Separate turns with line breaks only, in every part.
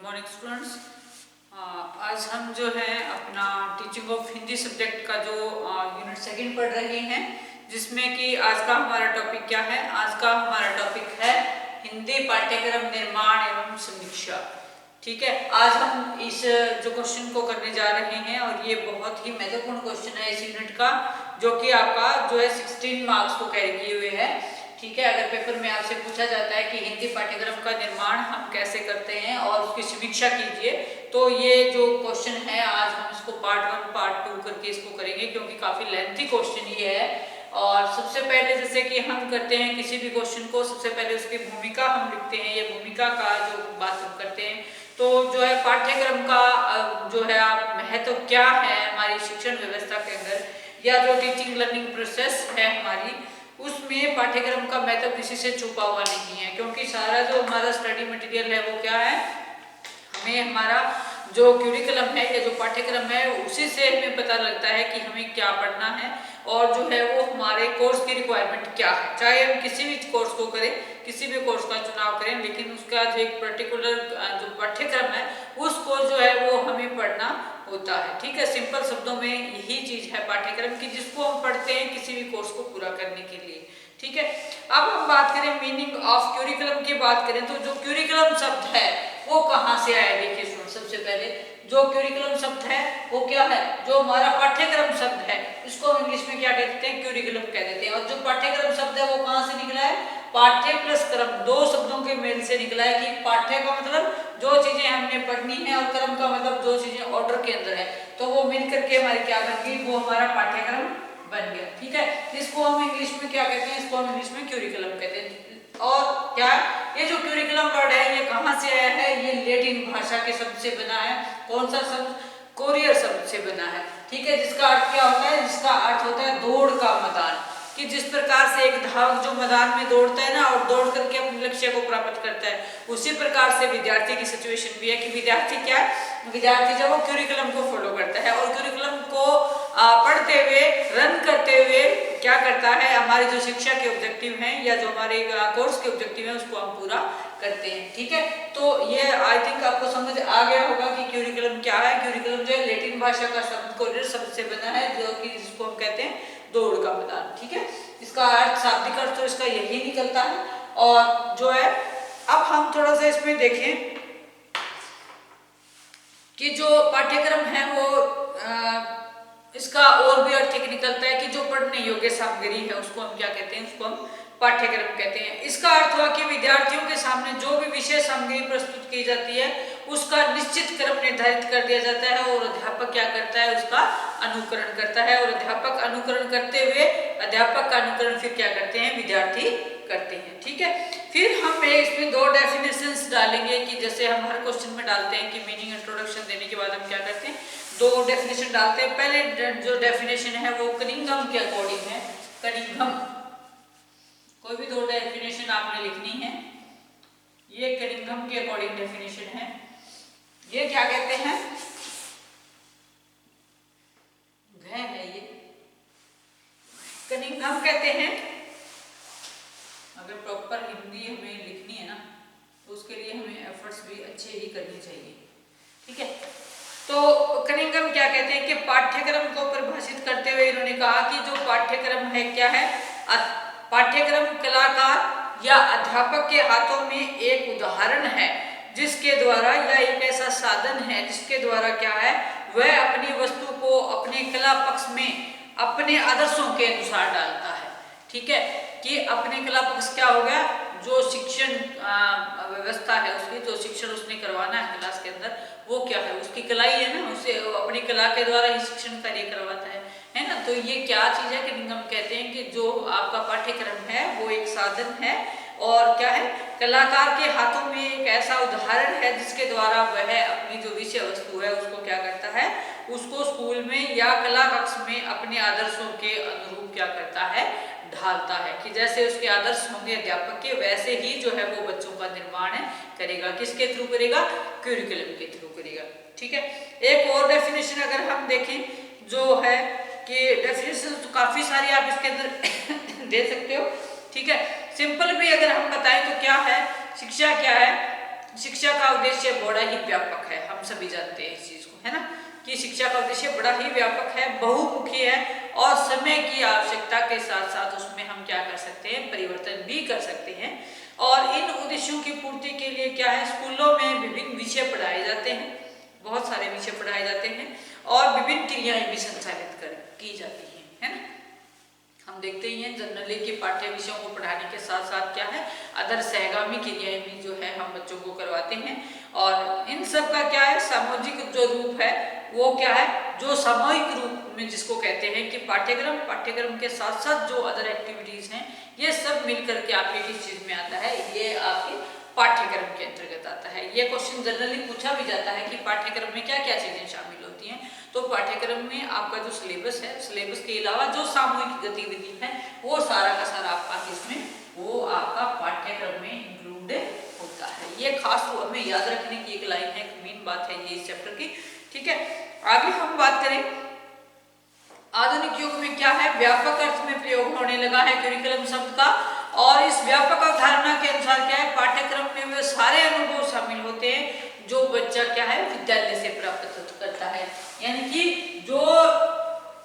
Morning students. आज हम जो है अपना टीचिंग ऑफ हिंदी सब्जेक्ट का जो यूनिट सेकंड पढ़ रहे हैं, जिसमें कि आज का हमारा टॉपिक क्या है। आज का हमारा टॉपिक है हिंदी पाठ्यक्रम निर्माण एवं समीक्षा। ठीक है, आज हम इस जो क्वेश्चन को करने जा रहे हैं और ये बहुत ही महत्वपूर्ण क्वेश्चन है इस यूनिट का, जो कि आपका जो है 16 मार्क्स को कैरी किए हुए है। ठीक है, अगर पेपर में आपसे पूछा जाता है कि हिंदी पाठ्यक्रम का निर्माण हम कैसे करते हैं और उसकी समीक्षा कीजिए, तो ये जो क्वेश्चन है आज हम इसको पार्ट 1 पार्ट 2 करके इसको करेंगे, क्योंकि काफी लेंथी क्वेश्चन ये है। और सबसे पहले जैसे कि हम करते हैं किसी भी क्वेश्चन को, सबसे पहले उसकी भूमिका हम लिखते हैं। ये भूमिका का जो बात हम करते हैं, तो जो है पाठ्यक्रम का जो है महत्व क्या है हमारी शिक्षण व्यवस्था के अंदर, या जो टीचिंग लर्निंग प्रोसेस है हमारी, उसमें पाठ्यक्रम का महत्व किसी से छुपा हुआ नहीं है। क्योंकि सारा जो हमारा स्टडी मटेरियल है वो क्या है, हमें हमारा जो क्यूरिकुलम है या जो पाठ्यक्रम है उसी से हमें पता लगता है कि हमें क्या पढ़ना है और जो है वो हमारे कोर्स की रिक्वायरमेंट क्या है। चाहे हम किसी भी कोर्स को करें, किसी भी कोर्स का चुनाव करें, लेकिन उसका जो एक पर्टिकुलर जो पाठ्यक्रम है उसको जो है वो हमें पढ़ना होता है। ठीक है, सिंपल शब्दों में यही चीज है पाठ्यक्रम की, जिसको हम पढ़ते हैं किसी भी कोर्स को पूरा करने के लिए। ठीक है, अब हम बात करें मीनिंग ऑफ क्यूरिकुलम की बात करें, तो जो क्यूरिकुलम शब्द है वो कहाँ से आया। देखिए सुनो, सबसे पहले जो क्यूरिकुलम शब्द है वो क्या है, जो हमारा पाठ्यक्रम शब्द है इसको हम इंग्लिश में क्या कहते हैं, क्यूरिकुलम कह देते हैं। और जो पाठ्यक्रम शब्द है वो कहाँ से निकला है, पाठ्य प्लस क्रम, दो शब्दों के मेल से निकला है। कि पाठ्य का मतलब जो चीजें हमने पढ़नी है और क्रम का मतलब जो चीजें ऑर्डर के अंदर है, तो वो मिल करके हमारी क्या बन गई, वो हमारा पाठ्यक्रम बन गया। ठीक है, इसको हम इंग्लिश में क्या कहते हैं, इसको हम इंग्लिश में क्यूरिकुलम कहते हैं। और क्या, ये जो क्यूरिकुलम वर्ड है ये कहाँ से आया है, ये लैटिन भाषा के शब्द से बना है। कौन सा शब्द, कोरियर शब्द से बना है। ठीक है, जिसका अर्थ क्या होता है, जिसका अर्थ होता है दौड़ का मैदान। कि जिस प्रकार से एक धावक जो मैदान में दौड़ता है ना और दौड़ करके अपने लक्ष्य को प्राप्त करता है, उसी प्रकार से विद्यार्थी की सिचुएशन भी है कि विद्यार्थी क्या है, विद्यार्थी जब वो क्यूरिकुलम को फॉलो करता है और क्यूरिकुलम को पढ़ते हुए, रन करते हुए क्या करता है, हमारे जो शिक्षा के ऑब्जेक्टिव हैं या जो हमारे कोर्स के ऑब्जेक्टिव हैं उसको हम पूरा करते हैं। ठीक है, तो ये आई थिंक आपको समझ आ गया होगा कि क्यूरिकुलम क्या है। क्यूरिकुलम जो है लैटिन भाषा का शब्द कोरियर शब्द से बना है, जो कि जिसको हम कहते हैं दौड़ का मैदान। ठीक है, इसका अर्थ, शाब्दिक अर्थ तो इसका यही निकलता है। और जो है अब हम थोड़ा सा इसमें देखें कि जो पाठ्यक्रम है वो इसका और भी अर्थ एक निकलता है कि जो पढ़ने योग्य सामग्री है उसको हम क्या कहते हैं, उसको हम पाठ्यक्रम कहते हैं। इसका अर्थ हुआ कि विद्यार्थियों के सामने जो भी विषय सामग्री प्रस्तुत की जाती है उसका निश्चित क्रम निर्धारित कर दिया जाता है और अध्यापक क्या करता है, उसका अनुकरण करता है। और अध्यापक अनुकरण करते हुए, अध्यापक का अनुकरण फिर क्या करते हैं, विद्यार्थी करते हैं। ठीक है, फिर हम इसमें दो डेफिनेशंस डालेंगे कि जैसे हम हर क्वेश्चन में डालते हैं कि मीनिंग इंट्रोडक्शन देने के बाद हम क्या करते हैं, दो डेफिनेशन डालते हैं। पहले जो डेफिनेशन है वो कनिंघम के अकॉर्डिंग है। कनिंघम, कोई भी दो डेफिनेशन आपने लिखनी है, ये कनिंघम के अकॉर्डिंग डेफिनेशन है। ये क्या कहते हैं, घ है ये, कनिंघम कहते हैं। अगर प्रॉपर हिंदी हमें लिखनी है ना तो उसके लिए हमें एफर्ट्स भी अच्छे ही करने चाहिए। ठीक है, तो कनिंघम क्या कहते हैं कि पाठ्यक्रम को परिभाषित करते हुए इन्होंने कहा कि जो पाठ्यक्रम है क्या है, पाठ्यक्रम कलाकार या अध्यापक के हाथों में एक उदाहरण है जिसके द्वारा, या एक ऐसा साधन है जिसके द्वारा क्या है, वह अपनी वस्तु को अपने कला पक्ष में अपने आदर्शों के अनुसार डालता है। ठीक है, कि अपने कला पक्ष क्या हो गया, जो शिक्षण व्यवस्था है उसकी, जो शिक्षण उसने करवाना है क्लास के अंदर, वो क्या है, उसकी कला ही है ना, उसे अपनी कला के द्वारा ही शिक्षण कार्य करवाता है ना। तो ये क्या चीज है, कनिंघम कहते हैं कि जो आपका पाठ्यक्रम है वो एक साधन है और क्या है, कलाकार के हाथों में एक ऐसा उदाहरण है जिसके द्वारा वह अपनी जो विषय वस्तु है उसको क्या करता है, उसको स्कूल में या कला कक्ष में अपने आदर्शों के अनुरूप क्या करता है, ढालता है। कि जैसे उसके आदर्श होंगे अध्यापक के, वैसे ही जो है वो बच्चों का निर्माण करेगा। किसके थ्रू करेगा, क्यूरिकुलम के थ्रू करेगा। ठीक है, एक और डेफिनेशन अगर हम देखें जो है कि डेफिनेशन तो काफी सारी आप इसके अंदर दे सकते हो। ठीक है, सिंपल भी अगर हम बताएं तो क्या है, शिक्षा क्या है, शिक्षा का उद्देश्य बड़ा ही व्यापक है, हम सभी जानते हैं इस चीज को, है ना, कि शिक्षा का उद्देश्य बड़ा ही व्यापक है, बहुमुखी है और समय की आवश्यकता के साथ साथ उसमें हम क्या कर सकते हैं, परिवर्तन भी कर सकते हैं। और इन उद्देश्यों की पूर्ति के लिए क्या है, स्कूलों में विभिन्न विषय पढ़ाए जाते हैं, बहुत सारे विषय पढ़ाए जाते हैं और विभिन्न क्रियाएं भी संचालित की जाती है ना। हम देखते ही हैं जनरली कि पाठ्य विषयों को पढ़ाने के साथ साथ क्या है, अदर सहगामी क्रियाएं भी जो है हम बच्चों को करवाते हैं। और इन सब का क्या है, सामाजिक जो रूप है वो क्या है, जो सामूहिक रूप में जिसको कहते हैं कि पाठ्यक्रम के साथ साथ जो अदर एक्टिविटीज हैं ये सब मिलकर के आपके किस चीज में आता है, ये आपके पाठ्यक्रम के अंतर्गत आता है। ये क्वेश्चन जनरली पूछा भी जाता है कि पाठ्यक्रम में क्या क्या चीजें शामिल होती हैं। तो पाठ्यक्रम में आपका जो सिलेबस है, सिलेबस के अलावा जो सामूहिक गतिविधि है वो सारा का सारा आपका इसमें वो आपका पाठ्यक्रम में इंक्लूडेड होता है। ये खास रूप में याद रखने की एक लाइन है, एक मेन बात है ये इस चैप्टर की, ठीक है। आगे हम बात करें, आधुनिक युग में क्या है, व्यापक अर्थ में प्रयोग होने लगा है करिकुलम शब्द का। और इस व्यापक अवधारणा के अनुसार क्या है, पाठ्यक्रम में वे सारे अनुभव शामिल होते हैं जो बच्चा क्या है विद्यालय से प्राप्त करता है। यानी कि जो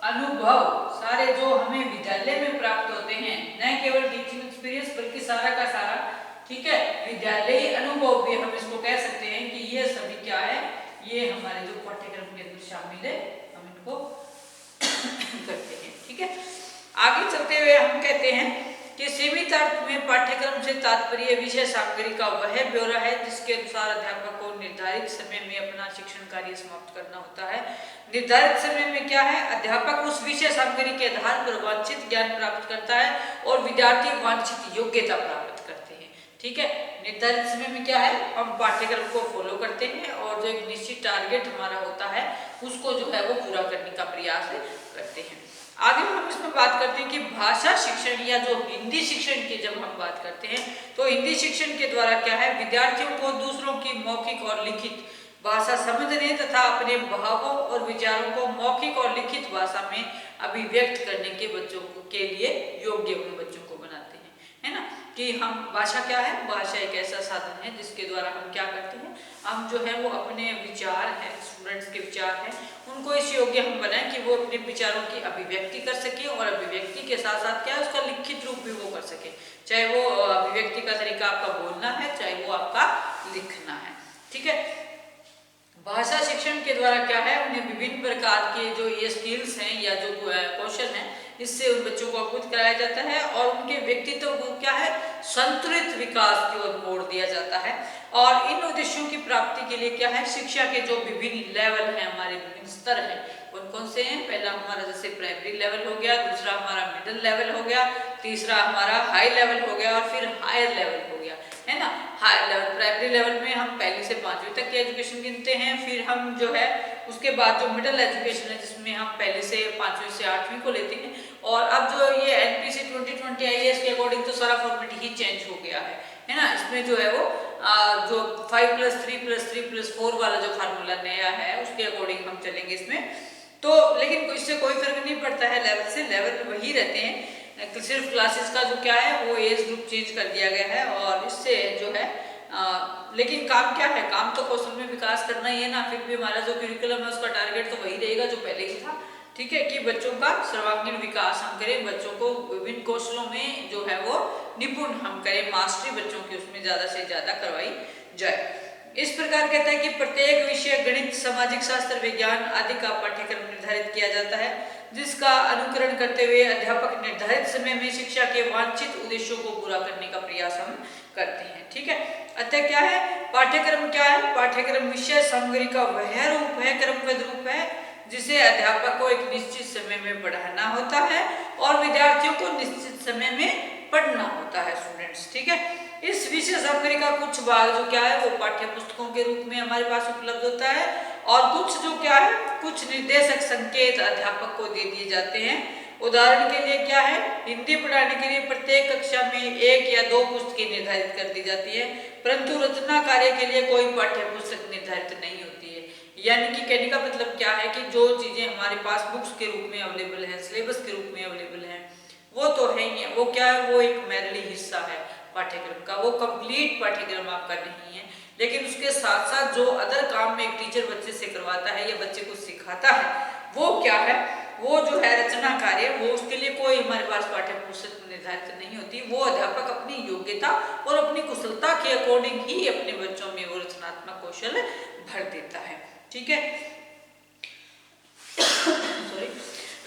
अनुभव सारे जो हमें विद्यालय में प्राप्त होते हैं, न केवल टीचिंग एक्सपीरियंस बल्कि सारा का सारा, ठीक है, विद्यालयी अनुभव भी हम इसको कह सकते हैं कि ये सभी क्या है, ये हमारे जो पाठ्यक्रम के अंदर शामिल है, हम इनको करते हैं, ठीक है। आगे चलते हुए हम कहते हैं कि सीमित अर्थ में पाठ्यक्रम से तात्पर्य विषय सामग्री का वह ब्यौरा है जिसके अनुसार अध्यापक को निर्धारित समय में अपना शिक्षण कार्य समाप्त करना होता है। निर्धारित समय में क्या है, अध्यापक उस विषय सामग्री के आधार पर वांछित ज्ञान प्राप्त करता है और विद्यार्थी वांछित योग्यता प्राप्त करते हैं, ठीक है। निर्धारित समय में क्या है, हम पाठ्यक्रम को फॉलो करते हैं और जो एक निश्चित टारगेट हमारा होता है उसको जो है वो पूरा करने का प्रयास करते हैं। आगे हम इसमें बात करते हैं कि भाषा शिक्षण या जो हिंदी शिक्षण की जब हम बात करते हैं तो हिंदी शिक्षण के द्वारा क्या है, विद्यार्थियों को दूसरों की मौखिक और लिखित भाषा समझने तथा अपने भावों और विचारों को मौखिक और लिखित भाषा में अभिव्यक्त करने के बच्चों के लिए योग्य उन बच्चों को बनाते हैं, है ना। कि हम भाषा क्या है, भाषा एक ऐसा साधन है जिसके द्वारा हम क्या करते हैं, हम जो है वो अपने विचार है, स्टूडेंट्स के विचार हैं, उनको इस योग्य हम बनाएं कि वो अपने विचारों की अभिव्यक्ति कर सके और अभिव्यक्ति के साथ साथ क्या है उसका लिखित रूप भी वो कर सके, चाहे वो अभिव्यक्ति का तरीका आपका बोलना है चाहे वो आपका लिखना है, ठीक है। भाषा शिक्षण के द्वारा क्या है, उन्हें विभिन्न प्रकार के जो ये स्किल्स हैं या जो कौशल हैं इससे उन बच्चों को अवगत कराया जाता है और उनके व्यक्तित्व को क्या है संतुलित विकास की ओर मोड़ दिया जाता है। और इन उद्देश्यों की प्राप्ति के लिए क्या है, शिक्षा के जो विभिन्न लेवल हैं, हमारे विभिन्न स्तर हैं, कौन कौन से हैं, पहला हमारा जैसे प्राइमरी लेवल हो गया, दूसरा हमारा मिडिल लेवल हो गया, तीसरा हमारा हाई लेवल हो गया और फिर हायर लेवल हो गया, है ना। हाई लेवल प्राइमरी लेवल में हम पहली से 5वीं तक की एजुकेशन गिनते हैं, फिर हम जो है उसके बाद जो मिडिल एजुकेशन है जिसमें हम पहले से 5वीं से 8वीं को लेते हैं। और अब जो ये एनपीसी 2020 आईएएस के अकॉर्डिंग तो सारा फॉर्मेट ही चेंज हो गया है ना। इसमें जो है वो जो 5+3+3+4 वाला जो फार्मूला नया है उसके अकॉर्डिंग हम चलेंगे इसमें तो, लेकिन इससे कोई फर्क नहीं पड़ता है, लेवल से लेवल वही रहते हैं, सिर्फ क्लासेस का जो क्या है वो एज ग्रुप चेंज कर दिया गया है। और इससे जो है लेकिन काम क्या है, काम तो कौशल में विकास करना ही है ना, फिर भी हमारा जो करिकुलम है उसका टारगेट तो वही रहेगा जो पहले ही था, ठीक है, कि बच्चों का सर्वांगीण विकास हम करें, बच्चों को विभिन्न कौशलों में जो है वो निपुण हम करें, मास्टरी बच्चों की उसमें ज्यादा से ज्यादा करवाई जाए। इस प्रकार कहता है कि प्रत्येक विषय गणित, सामाजिक शास्त्र, विज्ञान आदि का पाठ्यक्रम निर्धारित किया जाता है जिसका अनुकरण करते हुए अध्यापक निर्धारित समय में शिक्षा के वांछित उद्देश्यों को पूरा करने का प्रयास हम करते हैं, ठीक है। अतः क्या है, पाठ्यक्रम क्या है, पाठ्यक्रम विषय सामग्री का वह रूप है, क्रमबद्ध रूप है जिसे अध्यापक को एक निश्चित समय में पढ़ाना होता है और विद्यार्थियों को निश्चित समय में पढ़ना होता है स्टूडेंट्स, ठीक है। इस विषय सामग्री का कुछ भाग जो क्या है वो पाठ्य पुस्तकों के रूप में हमारे पास उपलब्ध होता है और कुछ जो क्या है कुछ निर्देशक संकेत अध्यापक को दे दिए जाते हैं। उदाहरण के लिए क्या है, हिंदी पढ़ाने के लिए प्रत्येक कक्षा में 1 या 2 पुस्तकें निर्धारित कर दी जाती है, परंतु रचना कार्य के लिए कोई पाठ्य पुस्तक निर्धारित नहीं होती है। यानी कि कहने का मतलब क्या है कि जो चीजें हमारे पास बुक्स के रूप में अवेलेबल है, सिलेबस के रूप में अवेलेबल है, वो तो है ही है, वो क्या है, वो एक मैनली हिस्सा है पाठ्यक्रम का, वो कंप्लीट पाठ्यक्रम आपका नहीं है। लेकिन उसके साथ साथ जो अदर काम में एक टीचर बच्चे से करवाता है या बच्चे को सिखाता है वो क्या है, वो जो है रचना कार्य, वो उसके लिए कोई हमारे पास पाठ्य पुस्तक निर्धारित नहीं होती। वो अध्यापक अपनी योग्यता और अपनी कुशलता के अकॉर्डिंग ही अपने बच्चों में वो रचनात्मक कौशल भर देता है। ठीक है सॉरी।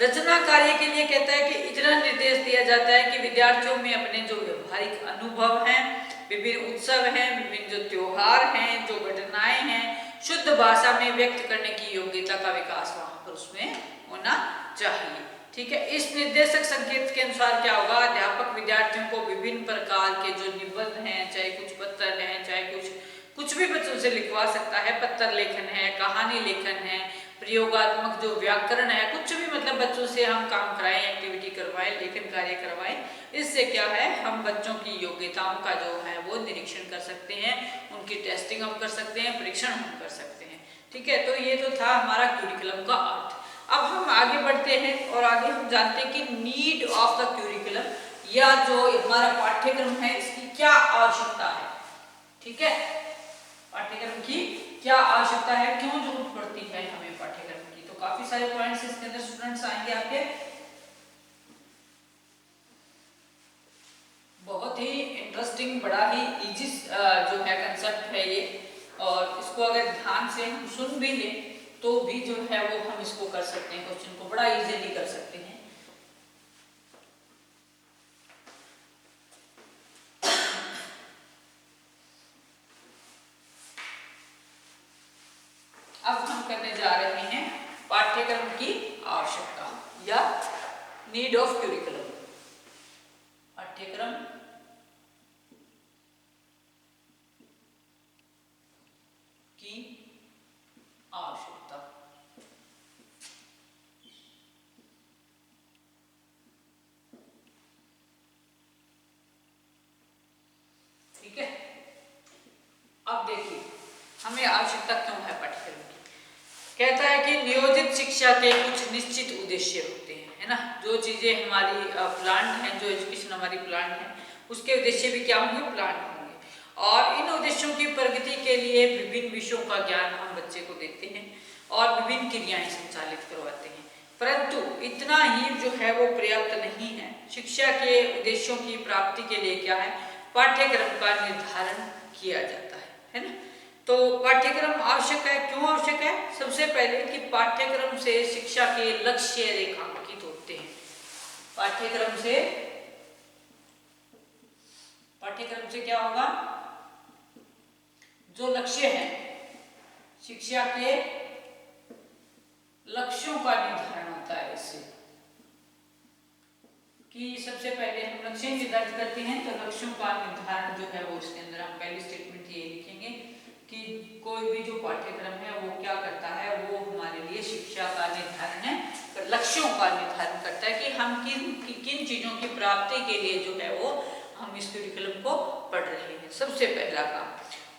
रचना कार्य के लिए कहता है कि इतना निर्देश दिया जाता है कि विद्यार्थियों में अपने जो व्यवहारिक अनुभव हैं, विभिन्न उत्सव हैं, विभिन्न जो त्योहार हैं, जो घटनाएं हैं, शुद्ध भाषा में व्यक्त करने की योग्यता का विकास वहां पर उसमें होना चाहिए। ठीक है, इस निर्देशक संकेत के अनुसार क्या होगा, अध्यापक विद्यार्थियों को विभिन्न प्रकार के जो निबंध हैं, चाहे कुछ पत्र हैं, चाहे कुछ भी बच्चों से लिखवा सकता है, पत्र लेखन है, कहानी लेखन है, प्रयोगात्मक जो व्याकरण है, कुछ भी मतलब बच्चों से हम काम कराएं, एक्टिविटी करवाएं, लेखन कार्य करवाएं। इससे क्या है, हम बच्चों की योग्यताओं का जो है वो निरीक्षण कर सकते हैं, उनकी टेस्टिंग हम कर सकते हैं, परीक्षण हम कर सकते हैं। ठीक है, तो ये तो था हमारा क्यूरिकुलम का अर्थ। अब हम आगे बढ़ते हैं और आगे हम जानते हैं कि नीड ऑफ द क्यूरिकुलम, या जो हमारा पाठ्यक्रम है इसकी क्या आवश्यकता है। ठीक है, पाठ्यक्रम की क्या आवश्यकता है, क्यों जरूरत पड़ती है हमें पाठ्यक्रम की। तो काफी सारे पॉइंट्स इसके अंदर स्टूडेंट्स आएंगे आपके। बहुत ही इंटरेस्टिंग, बड़ा ही इजी जो है कंसेप्ट है ये, और इसको अगर ध्यान से हम सुन भी लें तो भी जो है वो हम इसको कर सकते हैं, क्वेश्चन को बड़ा इजीली कर सकते हैं। अब हम करने जा रहे हैं पाठ्यक्रम की आवश्यकता या नीड ऑफ क्यूरिकुलम। पाठ्यक्रम की आवश्यकता। ठीक है, अब देखिए हमें आवश्यकता क्यों है पाठ्यक्रम की। कहता है कि नियोजित शिक्षा के कुछ निश्चित उद्देश्य होते हैं, है ना। जो चीजें हमारी प्लान है, जो एजुकेशन हमारी प्लान है, उसके उद्देश्य भी क्या होंगे, प्लान होंगे। और इन उद्देश्यों की प्रगति के लिए विभिन्न विषयों का ज्ञान हम बच्चे को देते हैं और विभिन्न क्रियाएं संचालित करवाते हैं, परंतु इतना ही जो है वो पर्याप्त नहीं है। शिक्षा के उद्देश्यों की प्राप्ति के लिए क्या है, पाठ्यक्रम का निर्धारण किया जाता है ना। तो पाठ्यक्रम आवश्यक है, क्यों आवश्यक है। सबसे पहले कि पाठ्यक्रम से शिक्षा के लक्ष्य रेखांकित होते हैं। पाठ्यक्रम से क्या होगा, जो लक्ष्य है, शिक्षा के लक्ष्यों का निर्धारण होता है इससे। कि सबसे पहले हम लक्ष्य निर्धारित करते हैं, तो लक्ष्यों का निर्धारण जो है वो इसके अंदर हम पहली स्टेटमेंट ये लिखेंगे कि कोई भी जो पाठ्यक्रम है वो क्या करता है, वो हमारे लिए शिक्षा का निर्धारण है, लक्ष्यों का निर्धारण करता है कि हम किन चीजों की प्राप्ति के लिए जो है वो हम इस करिकुलम को पढ़ रहे हैं, सबसे पहला काम।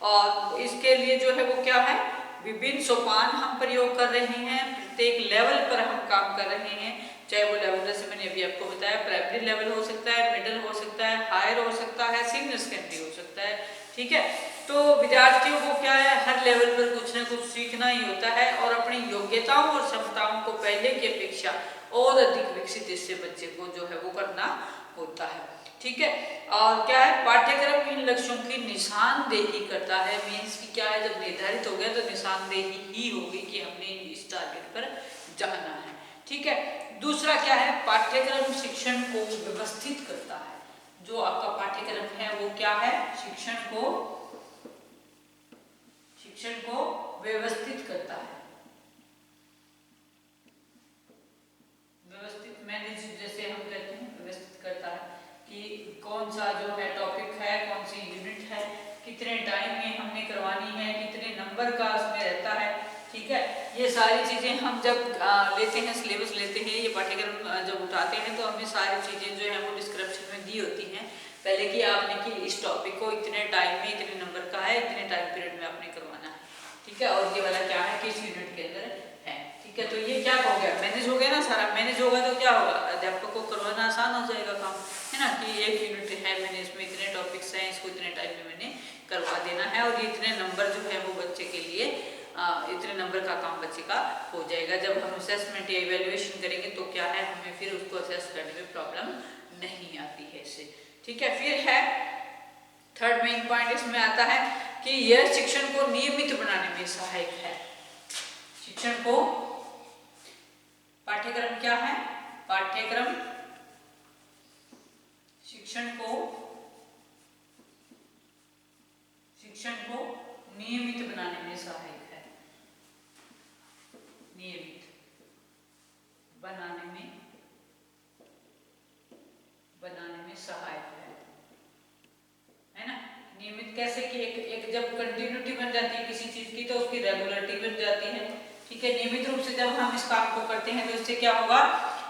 और इसके लिए जो है वो क्या है, विभिन्न सोपान हम प्रयोग कर रहे हैं, प्रत्येक लेवल पर हम काम कर रहे हैं। चाहे वो लेवल जैसे मैंने अभी आपको बताया प्राइमरी लेवल हो सकता है, मिडिल हो सकता है, हायर हो सकता है, सीनियर सेकेंडरी हो सकता है। ठीक है, तो विद्यार्थियों को क्या है, हर लेवल पर कुछ ना कुछ सीखना ही होता है और अपनी योग्यताओं और क्षमताओं को पहले की अपेक्षा और अधिक विकसित इससे बच्चे को जो है वो करना होता है। ठीक है, और क्या है, पाठ्यक्रम इन लक्ष्यों की निशानदेही करता है। मीन्स की क्या है, जब निर्धारित हो गया तो निशानदेही ही होगी कि हमने इस टारगेट पर जाना है। ठीक है, दूसरा क्या है, पाठ्यक्रम शिक्षण को व्यवस्थित करता है। जो आपका पाठ्यक्रम है वो क्या है, शिक्षण को व्यवस्थित करता है, व्यवस्थित मैनेज जैसे हम कहते हैं, व्यवस्थित करता है कि कौन सा जो है टॉपिक है, कौन सी यूनिट है, कितने टाइम में हमने करवानी है, कितने नंबर का उसमें रहता है। ठीक है, ये सारी चीजें हम जब लेते हैं, सिलेबस लेते हैं, ये पाठ्यक्रम जब उठाते हैं तो हमें सारी चीजें जो है वो डिस्क्रिप्शन में दी होती हैं पहले कि आपने कि इस टॉपिक को इतने टाइम में, इतने नंबर का है, इतने टाइम पीरियड में आपने करवाना है। ठीक है, और ये वाला क्या है, किस यूनिट के अंदर है। ठीक है, तो ये क्या हो गया, मैनेज हो गया ना, सारा मैनेज होगा तो क्या होगा, अध्यापक को करवाना आसान हो जाएगा काम, है ना। कि एक यूनिट है, मैंने इसमें इतने टॉपिक्स हैं, इसको इतने टाइम में मैंने करवा देना है और ये इतने नंबर जो है वो बच्चे के लिए इतने नंबर का काम बच्चे का हो जाएगा। जब हम असेसमेंट या इवेल्युएशन करेंगे तो क्या है, हमें फिर उसको असेस करने में प्रॉब्लम नहीं आती है इससे। ठीक है, फिर है थर्ड मेन पॉइंट इसमें आता है कि यह शिक्षण को नियमित बनाने में सहायक है। शिक्षण को, पाठ्यक्रम क्या है, पाठ्यक्रम शिक्षण को नियमित बनाने में सहायक है। नियमित बनाने में सहायक है ना। नियमित कैसे कि एक जब कंटिन्यूटी बन जाती है किसी चीज की तो उसकी रेगुलरिटी बन जाती है। ठीक है, नियमित रूप से जब हम इस काम को करते हैं तो इससे क्या होगा,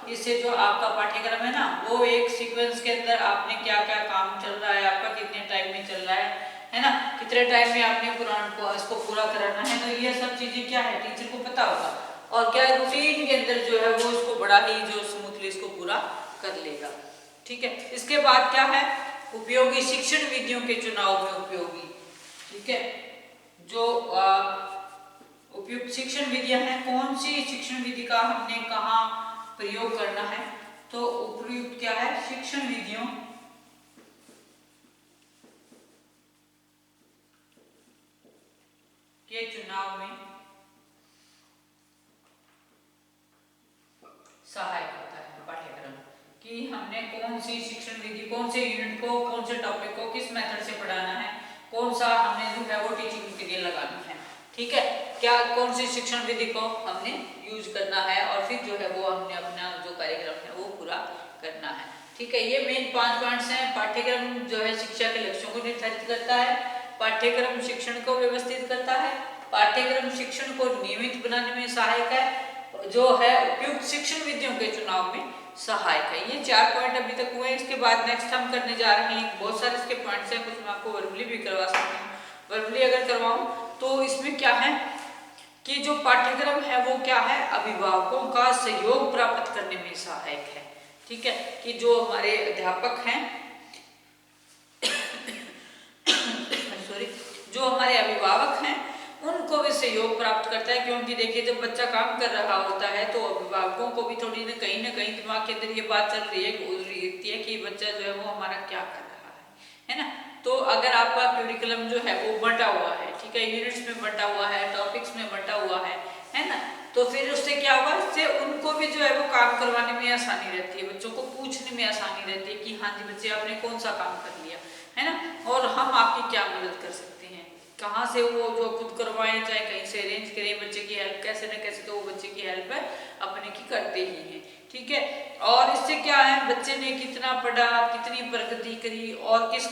इससे जो आपका पाठ्यक्रम है ना वो एक सीक्वेंस के अंदर आपने क्या क्या काम चल रहा है, आपका कितने टाइम में चल रहा है ना, कितने टाइम में आपने पुराण को इसको पूरा कराना है, तो ये सब चीजें क्या है टीचर को पता होगा और क्या रूटीन के अंदर जो है वो इसको बड़ा ही जो स्मूथली इसको पूरा कर लेगा। ठीक है, इसके बाद क्या है, उपयोगी शिक्षण विधियों के चुनाव में उपयोगी। ठीक है, जो उपयुक्त शिक्षण विधियां हैं, कौन सी शिक्षण विधि का हमने कहाँ प्रयोग करना है, तो उपयुक्त क्या है, शिक्षण विधियों के चुनाव में सहायक होता है पाठ्यक्रम कि हमने कौन सी शिक्षण विधि, कौन से यूनिट को, कौन से टॉपिक को किस मेथड से पढ़ाना है, कौन सा हमने जो है वो टीचिंग मटेरियल लगाना है। ठीक है, क्या कौन सी शिक्षण विधि को हमने यूज करना है और फिर जो है वो हमने अपना जो कार्यक्रम है वो पूरा करना है। ठीक है, ये मेन 5 पॉइंट्स हैं। पाठ्यक्रम जो है शिक्षा के लक्ष्यों को निर्धारित करता है, पाठ्यक्रम शिक्षण को व्यवस्थित करता है, पाठ्यक्रम शिक्षण को नियमित बनाने में सहायक है, जो है उपयुक्त शिक्षण विधियों के चुनाव में सहायक है। ये 4 पॉइंट अभी तक हुए। इसके बाद नेक्स्ट हम करने जा रहे हैं, बहुत सारे इसके पॉइंट्स हैं, कुछ मैं आपको वर्बली भी करवा सकती हूँ। वर्बली अगर करवाऊं तो इसमें क्या है कि जो पाठ्यक्रम है वो क्या है, अभिभावकों का सहयोग प्राप्त करने में सहायक है। ठीक है, कि जो हमारे अध्यापक हैं सॉरी, जो हमारे अभिभावक हैं उनको भी सहयोग प्राप्त करता है, क्योंकि देखिए जब बच्चा काम कर रहा होता है तो अभिभावकों को भी थोड़ी ना कहीं दिमाग के अंदर ये बात चल रही है कि बच्चा जो है वो हमारा क्या कर रहा है ना। तो अगर आपका क्यूरिकुलम जो है वो बंटा हुआ है, ठीक है, यूनिट्स में बंटा हुआ है, टॉपिक्स में बंटा हुआ है ना, तो फिर उससे क्या होगा, इससे उनको भी जो है वो काम करवाने में आसानी रहती है, बच्चों को पूछने में आसानी रहती है कि हाँ जी बच्चे आपने कौन सा काम कर लिया है ना, और हम आपकी क्या मदद कर सकते हैं, कहाँ से वो जो खुद करवाएं चाहे कहीं से अरेंज करें, बच्चे की हेल्प कैसे न कैसे तो वो बच्चे की हेल्प अपने की करते ही हैं। ठीक है, और इससे क्या है, बच्चे ने कितना पढ़ा, कितनी प्रगति करी और किस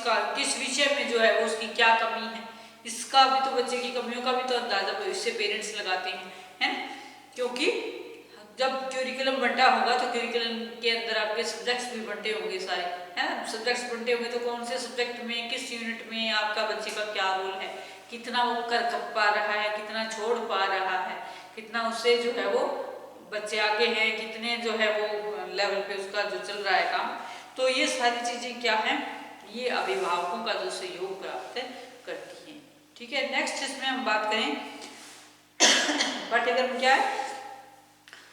विषय में जो है वो उसकी क्या कमी है, इसका भी तो बच्चे की कमियों का भी तो अंदाजा भविष्य पेरेंट्स लगाते हैं ना, क्योंकि जब क्यूरिकुलम बंटा होगा तो क्यूरिकुलम के अंदर आपके सब्जेक्ट्स भी बंटे होंगे सारे, है ना, सब्जेक्ट्स बंटे होंगे तो कौन से सब्जेक्ट में किस यूनिट में आपका बच्चे का क्या रोल है, कितना वो कर पा रहा है, कितना छोड़ पा रहा है, कितना उससे जो है वो बच्चे आगे हैं, कितने जो है वो लेवल पे उसका जो चल रहा है काम, तो ये सारी चीजें क्या है, ये अभिभावकों का जो सहयोग प्राप्त करती हैं। ठीक है, नेक्स्ट इसमें हम बात करें पाठ्यक्रम क्या है,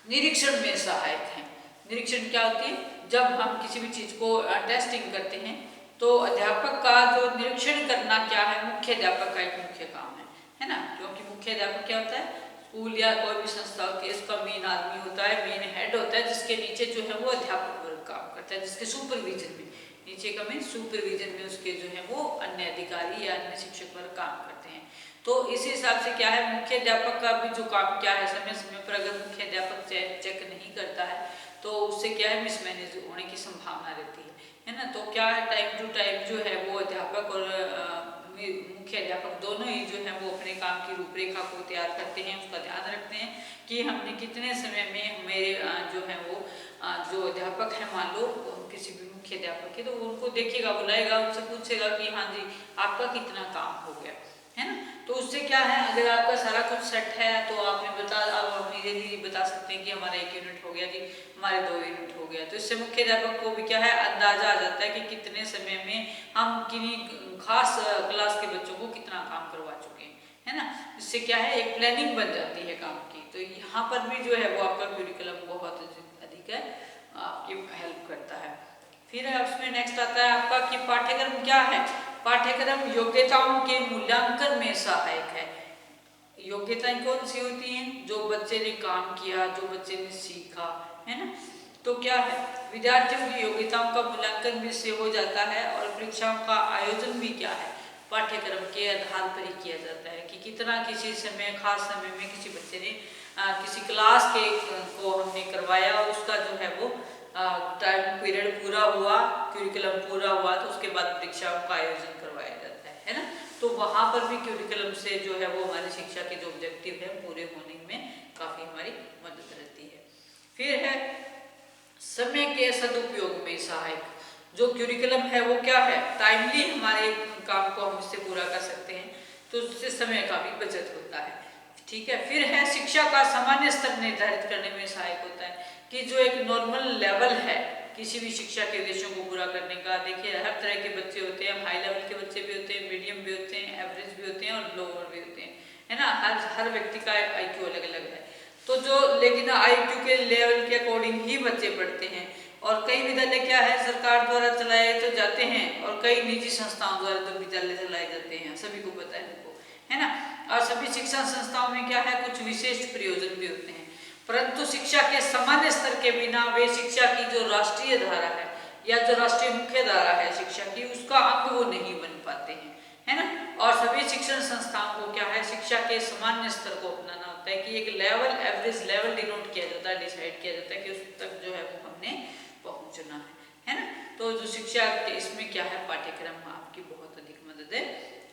निरीक्षण में सहायक है। निरीक्षण क्या होती है, जब हम किसी भी चीज को टेस्टिंग करते हैं तो अध्यापक का जो निरीक्षण करना क्या है, मुख्य अध्यापक का एक मुख्य काम है ना, क्योंकि मुख्य अध्यापक क्या होता है, स्कूल या कोई भी संस्था होती है इसका मेन आदमी होता है, मेन हेड होता है, जिसके नीचे जो है वो अध्यापक वर्ग काम करता है, जिसके सुपरविजन में, नीचे का में सुपरविजन में उसके जो है वो अन्य अधिकारी या अन्य शिक्षक वर्ग काम करते हैं। तो इस हिसाब से क्या है, मुख्य अध्यापक का भी जो काम क्या है, समय समय पर अगर मुख्य अध्यापक चेक नहीं करता है तो उससे क्या है, मिसमैनेज होने की संभावना रहती है ना। तो क्या है, टाइम टू टाइम जो है वो अध्यापक और मुख्य अध्यापक दोनों ही जो है वो अपने काम की रूपरेखा को तैयार करते हैं, उसका ध्यान रखते हैं कि हमने कितने समय में मेरे जो है वो जो अध्यापक है, मान लो किसी भी मुख्य अध्यापक के, तो उनको देखिएगा, बुलाएगा, उनसे पूछेगा कि हाँ जी आपका कितना काम हो गया है ना। तो उससे क्या है, अगर आपका सारा कुछ सेट है तो आप हमें धीरे बता सकते हैं कि हमारा 1 यूनिट हो गया जी, हमारे 2 यूनिट हो गया। तो इससे मुख्य अध्यापक को भी क्या है, अंदाजा आ जाता है कि कितने समय में हम किन्हीं खास क्लास के बच्चों को कितना काम करवा चुके हैं, है ना। इससे क्या है, एक प्लानिंग बन जाती है काम की। तो यहाँ पर भी जो है वो आपका क्यूरिकुलम बहुत अधिक है, आपकी हेल्प करता है। फिर उसमें नेक्स्ट आता है आपका कि पाठ्यक्रम क्या है। पाठ्यक्रम योग्यताओं के मूल्यांकन में सहायक है। योग्यताएं कौन सी होती हैं, जो बच्चे ने काम किया, जो बच्चे ने सीखा, है ना। तो क्या है, विद्यार्थियों की योग्यताओं का मूल्यांकन भी इससे हो जाता है। और परीक्षाओं का आयोजन भी क्या है, पाठ्यक्रम के आधार पर ही किया जाता है कि कितना किसी समय, खास समय में किसी बच्चे ने किसी क्लास के को हमने करवाया और उसका जो है वो टाइम पीरियड पूरा हुआ, क्यूरिकुलम पूरा हुआ, तो उसके बाद परीक्षाओं का आयोजन करवाया जाता है ना। तो वहाँ पर भी क्यूरिकुलम से जो है वो हमारी शिक्षा के जो ऑब्जेक्टिव है पूरे होने में काफ़ी हमारी मदद रहती है। फिर है समय के सदुपयोग में सहायक। जो क्यूरिकुलम है वो क्या है, टाइमली हमारे काम को हम इससे पूरा कर सकते हैं, तो उससे समय का भी बचत होता है। ठीक है। फिर है शिक्षा का सामान्य स्तर निर्धारित करने में सहायक होता है कि जो एक नॉर्मल लेवल है किसी भी शिक्षा के उद्देश्यों को पूरा करने का। देखिए हर तरह के बच्चे होते हैं, हाई लेवल के बच्चे भी होते हैं, मीडियम भी होते हैं, एवरेज भी होते हैं और लोअर भी होते हैं, है ना। हर व्यक्ति का IQ अलग अलग है। तो जो लेकिन IQ के लेवल के अकॉर्डिंग ही बच्चे पढ़ते हैं। और कई विद्यालय क्या है, सरकार द्वारा चलाए तो जाते हैं और कई निजी संस्थाओं द्वारा जो विद्यालय चलाए जाते हैं, सभी को पता है हमको, है ना। और सभी शिक्षा संस्थाओं में क्या है, कुछ विशेष प्रयोजन भी होते हैं, परंतु शिक्षा के सामान्य स्तर के बिना वे शिक्षा की जो राष्ट्रीय धारा है या जो राष्ट्रीय मुख्य धारा है शिक्षा की, उसका अंग वो नहीं बन पाते हैं, है ना। और सभी शिक्षण संस्थाओं को क्या है, शिक्षा के सामान्य स्तर को अपनाना होता है कि एक लेवल, एवरेज लेवल डिनोट किया जाता है, डिसाइड किया जाता है कि उस तक जो है वो हमने पहुंचना है ना। तो जो शिक्षा के इसमें क्या है, पाठ्यक्रम आपकी बहुत अधिक मदद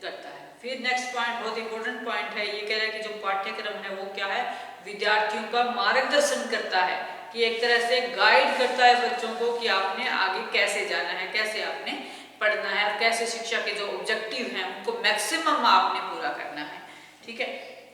करता है। फिर नेक्स्ट पॉइंट बहुत इंपॉर्टेंट पॉइंट है, ये कह रहा है कि जो पाठ्यक्रम है वो क्या है, विद्यार्थियों का मार्गदर्शन करता है, कि एक तरह से गाइड करता है बच्चों को कि आपने आगे कैसे जाना है, कैसे आपने पढ़ना है और कैसे शिक्षा के जो ऑब्जेक्टिव हैं उनको मैक्सिमम आपने पूरा करना है। ठीक है।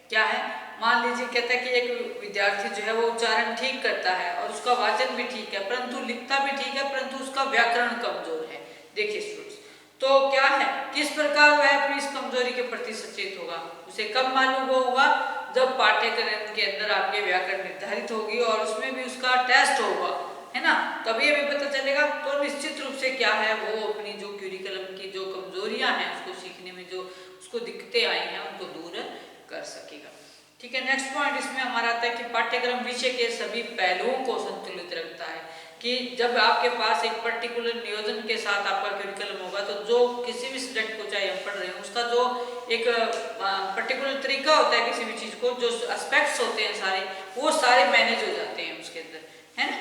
क्या है, मान लीजिए कहता है कि एक विद्यार्थी जो है वो उच्चारण ठीक करता है और उसका वाचन भी ठीक है, परंतु लिखता भी ठीक है, परंतु उसका व्याकरण कमजोर है। देखिए स्टूडेंट्स, तो क्या है, किस प्रकार वह अपनी इस कमजोरी के प्रति सचेत होगा, उसे कब मालूम होगा, जब पाठ्यक्रम के अंदर आपके व्याकरण निर्धारित होगी और उसमें भी उसका टेस्ट होगा, है ना, तभी हमें पता चलेगा। तो निश्चित रूप से क्या है, वो अपनी जो क्यूरिकुलम की जो कमजोरियां हैं, उसको सीखने में जो उसको दिक्कतें आई हैं उनको दूर कर सकेगा। ठीक है। नेक्स्ट पॉइंट इसमें हमारा आता है कि पाठ्यक्रम विषय के सभी पहलुओं को संतुलित रखता है, कि जब आपके पास एक पर्टिकुलर नियोजन के साथ आपका क्यूरिकुलम होगा, तो जो किसी भी सब्जेक्ट को चाहे हम पढ़ रहे हैं, उसका जो एक पर्टिकुलर तरीका होता है किसी भी चीज़ को, जो एस्पेक्ट्स होते हैं सारे, वो सारे मैनेज हो जाते हैं उसके अंदर, है ना।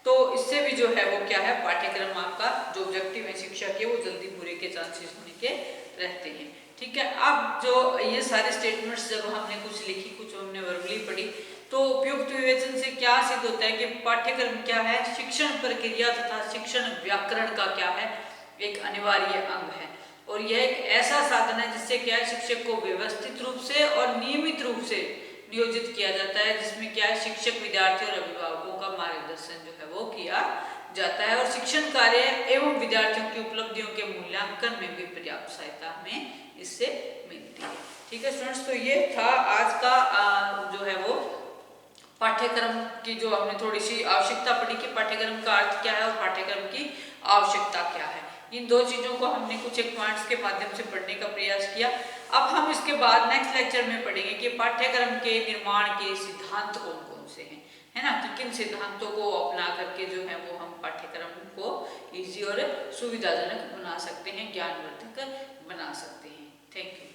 तो इससे भी जो है वो क्या है, पाठ्यक्रम आपका जो ऑब्जेक्टिव है शिक्षा के, वो जल्दी पूरे के चांसेस होने के रहते हैं। ठीक है। अब जो ये सारे स्टेटमेंट्स जब हमने कुछ लिखी, कुछ हमने वर्बली पढ़ी, तो उपयुक्त विवेचन से क्या सिद्ध होता है कि पाठ्यक्रम क्या है, शिक्षण प्रक्रिया तथा शिक्षण व्याकरण का क्या है, एक अनिवार्य अंग है। और यह एक ऐसा साधन है जिससे क्या है, शिक्षक को व्यवस्थित रूप से और नियमित रूप से नियोजित किया जाता है, जिसमें क्या है, शिक्षक, विद्यार्थी और अभिभावकों का मार्गदर्शन जो है वो किया जाता है, और शिक्षण कार्य एवं विद्यार्थियों की उपलब्धियों के मूल्यांकन में भी पर्याप्त सहायता हमें इससे मिलती है। ठीक है स्टूडेंट्स, तो ये था आज का जो है वो पाठ्यक्रम की जो हमने थोड़ी सी आवश्यकता पड़ी कि पाठ्यक्रम का अर्थ क्या है और पाठ्यक्रम की आवश्यकता क्या है। इन दो चीजों को हमने कुछ एक पॉइंट्स के माध्यम से पढ़ने का प्रयास किया। अब हम इसके बाद नेक्स्ट लेक्चर में पढ़ेंगे कि पाठ्यक्रम के निर्माण के सिद्धांत कौन कौन से हैं, है ना, कि किन सिद्धांतों को अपना करके जो है वो हम पाठ्यक्रम को इजी और सुविधाजनक बना सकते हैं, ज्ञानवर्धक बना सकते हैं। Thank you.